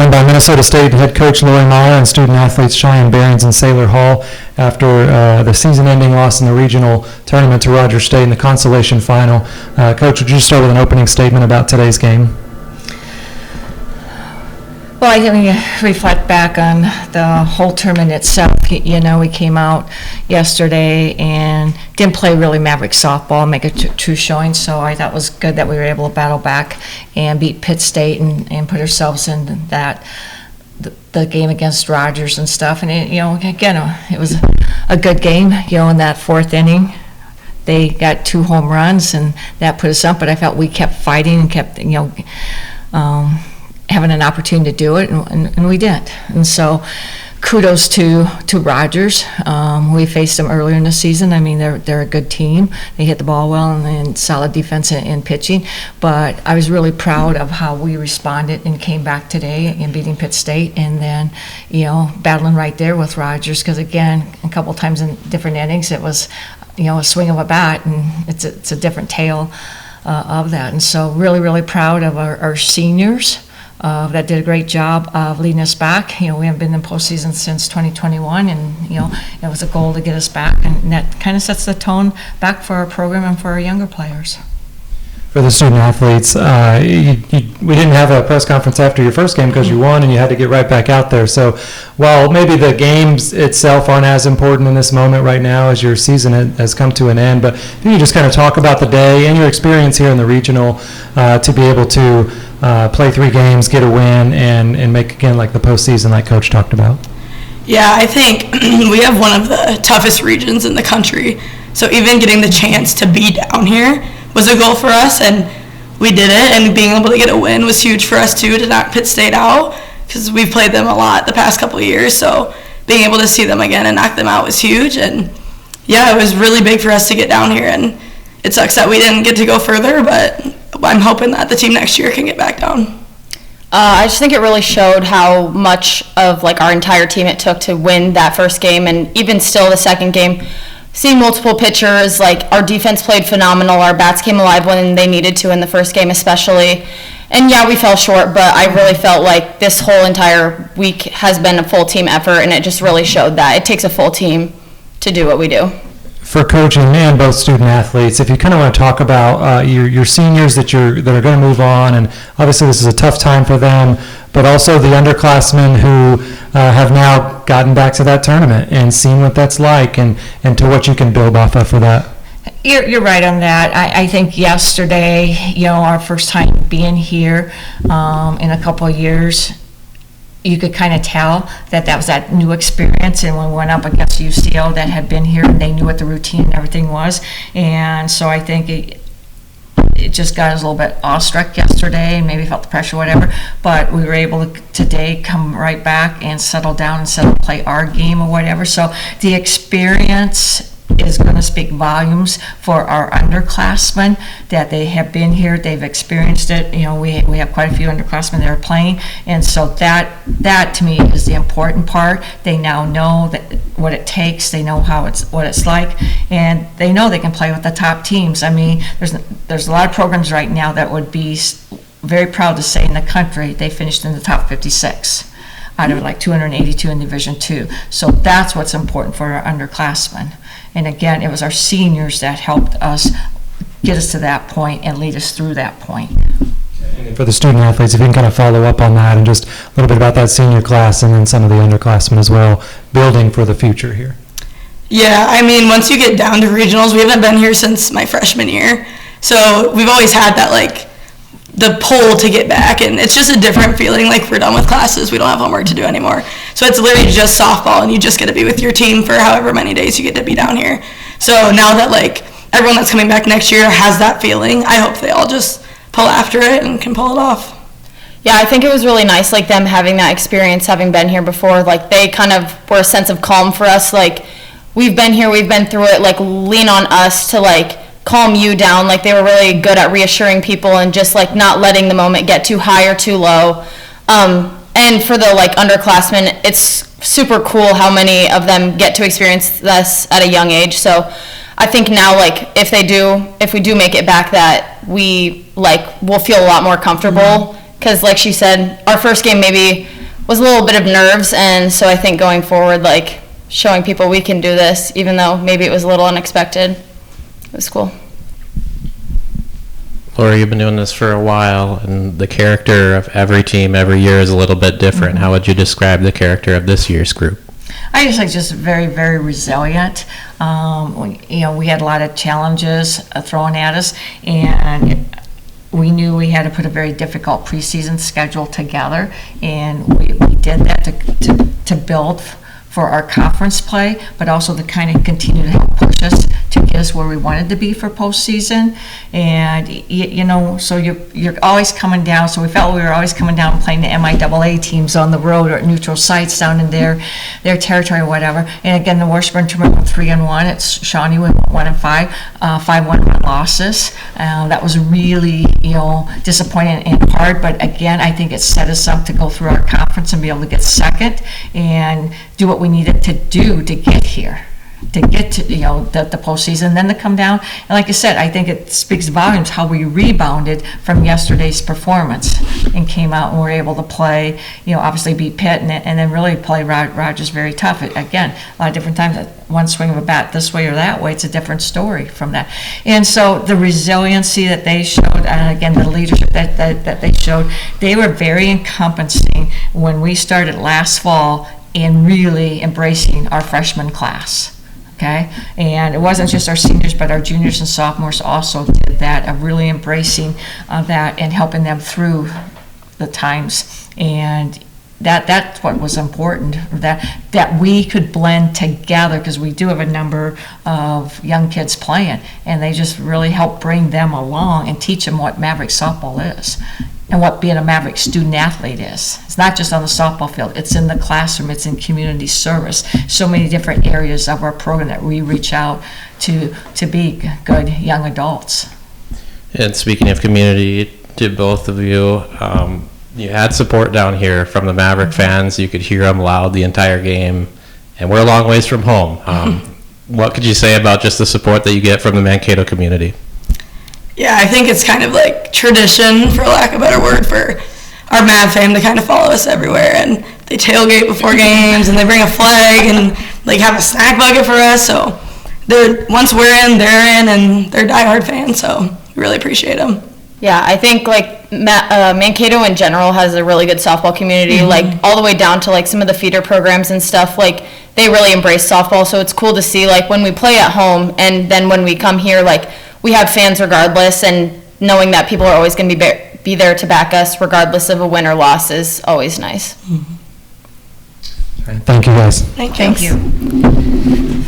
joined by Minnesota State head coach Lori Meyer and student athletes Cheyenne, Behrends, and Saylor Hall after the season-ending loss in the regional tournament to Rogers State in the consolation final. Coach, would you start with an opening statement about today's game? Well, I think we reflect back on the whole tournament itself. You know, we came out yesterday and didn't play really Maverick softball, make a true showing, so I thought it was good that we were able to battle back and beat Pitt State and put ourselves in that the game against Rogers and stuff. And, it was a good game, in that fourth inning. They got 2 home runs, and that put us up, but I felt we kept fighting and kept, having an opportunity to do it, and we did. And so kudos to Rogers. We faced them earlier in the season. I mean, they're a good team. They hit the ball well and solid defense and pitching. But I was really proud of how we responded and came back today in beating Pitt State, and then, battling right there with Rogers, because, again, a couple times in different innings, it was, a swing of a bat, and it's a different tale of that. And so really, really proud of our seniors. That did a great job of leading us back. We haven't been in postseason since 2021, and it was a goal to get us back, and that kind of sets the tone back for our program and for our younger players. For the student athletes, we didn't have a press conference after your first game because you won and you had to get right back out there. So while maybe the games itself aren't as important in this moment right now as your season has come to an end, but can you just kind of talk about the day and your experience here in the regional to be able to play 3 games, get a win, and make, again, like the postseason like Coach talked about? Yeah, I think we have one of the toughest regions in the country. So even getting the chance to be down here was a goal for us, and we did it, and being able to get a win was huge for us too, to knock Pitt State out, because we've played them a lot the past couple of years, so being able to see them again and knock them out was huge. And yeah, it was really big for us to get down here, and it sucks that we didn't get to go further, but I'm hoping that the team next year can get back down. I just think it really showed how much of our entire team it took to win that first game, and even still the second game, seeing multiple pitchers, our defense played phenomenal. Our bats came alive when they needed to in the first game especially. And yeah, we fell short, but I really felt like this whole entire week has been a full team effort, and it just really showed that it takes a full team to do what we do. For coaching and both student athletes, if you kind of want to talk about your seniors that are going to move on, and obviously this is a tough time for them, but also the underclassmen who have now gotten back to that tournament and seen what that's like, and to what you can build off of for that. You're right on that. I think yesterday, our first time being here in a couple of years, you could kind of tell that was that new experience, and when we went up against UCO that had been here, and they knew what the routine and everything was, and so I think it just got us a little bit awestruck yesterday, and maybe felt the pressure, whatever, but we were able to today come right back and settle down and play our game or whatever. So the experience is going to speak volumes for our underclassmen, that they have been here, they've experienced it. We have quite a few underclassmen that are playing, and so that to me is the important part. They now know what it takes, they know what it's like, and they know they can play with the top teams. I mean, there's a lot of programs right now that would be very proud to say in the country they finished in the top 56 out of 282 in Division II. So that's what's important for our underclassmen. And again, it was our seniors that helped us get us to that point and lead us through that point. And for the student athletes, if you can kind of follow up on that and just a little bit about that senior class and then some of the underclassmen as well, building for the future here. Yeah, I mean, once you get down to regionals, we haven't been here since my freshman year. So we've always had that, the pull to get back, and it's just a different feeling. We're done with classes, we don't have homework to do anymore, so it's literally just softball, and you just get to be with your team for however many days you get to be down here. So now that everyone that's coming back next year has that feeling, I hope they all just pull after it and can pull it off. Yeah, I think it was really nice, them having that experience, having been here before. They kind of were a sense of calm for us. We've been here, we've been through it. Lean on us to calm you down. They were really good at reassuring people and just not letting the moment get too high or too low. And for the underclassmen, it's super cool how many of them get to experience this at a young age. So I think now, if we do make it back, that we'll feel a lot more comfortable because like she said, our first game maybe was a little bit of nerves, and so I think going forward, like showing people we can do this, even though maybe it was a little unexpected, it was cool. Laura, you've been doing this for a while, and the character of every team every year is a little bit different. How would you describe the character of this year's group? I just think just very, very resilient. We had a lot of challenges thrown at us, and we knew we had to put a very difficult preseason schedule together, and we did that to build for our conference play, but also to kind of continue to help push us to get us where we wanted to be for postseason. And so you're always coming down. So we felt we were always coming down and playing the MIAA teams on the road or at neutral sites down in their territory or whatever. And again, the Washburn tournament went 3-1. It's Shawnee went 1-5, 5-1 losses. That was really disappointing and hard. But again, I think it set us up to go through our conference and be able to get second and do what we needed to do to get here, to get to the postseason, and then to come down. And like I said, I think it speaks volumes how we rebounded from yesterday's performance and came out and were able to play, obviously beat Pitt and then really play Rogers very tough. Again, a lot of different times, one swing of a bat this way or that way, it's a different story from that. And so the resiliency that they showed, and again, the leadership that they showed, they were very encompassing when we started last fall in really embracing our freshman class. Okay, and it wasn't just our seniors, but our juniors and sophomores also did that, of really embracing that and helping them through the times. And that's what was important, that we could blend together, because we do have a number of young kids playing, and they just really help bring them along and teach them what Maverick softball is and what being a Maverick student athlete is. It's not just on the softball field, it's in the classroom, it's in community service. So many different areas of our program that we reach out to be good young adults. And speaking of community, to both of you, you had support down here from the Maverick fans. You could hear them loud the entire game, and we're a long ways from home. What could you say about just the support that you get from the Mankato community? Yeah, I think it's kind of like tradition, for lack of a better word, for our Mav fam to kind of follow us everywhere. And they tailgate before games, and they bring a flag and like have a snack bucket for us. So once we're in, they're in, and they're diehard fans. So we really appreciate them. Yeah, I think like Mankato in general has a really good softball community, like all the way down to like some of the feeder programs and stuff. Like they really embrace softball, so it's cool to see like when we play at home and then when we come here, like we have fans regardless, and knowing that people are always going to be there to back us regardless of a win or loss is always nice. Thank you, guys. Thank you. Thank you.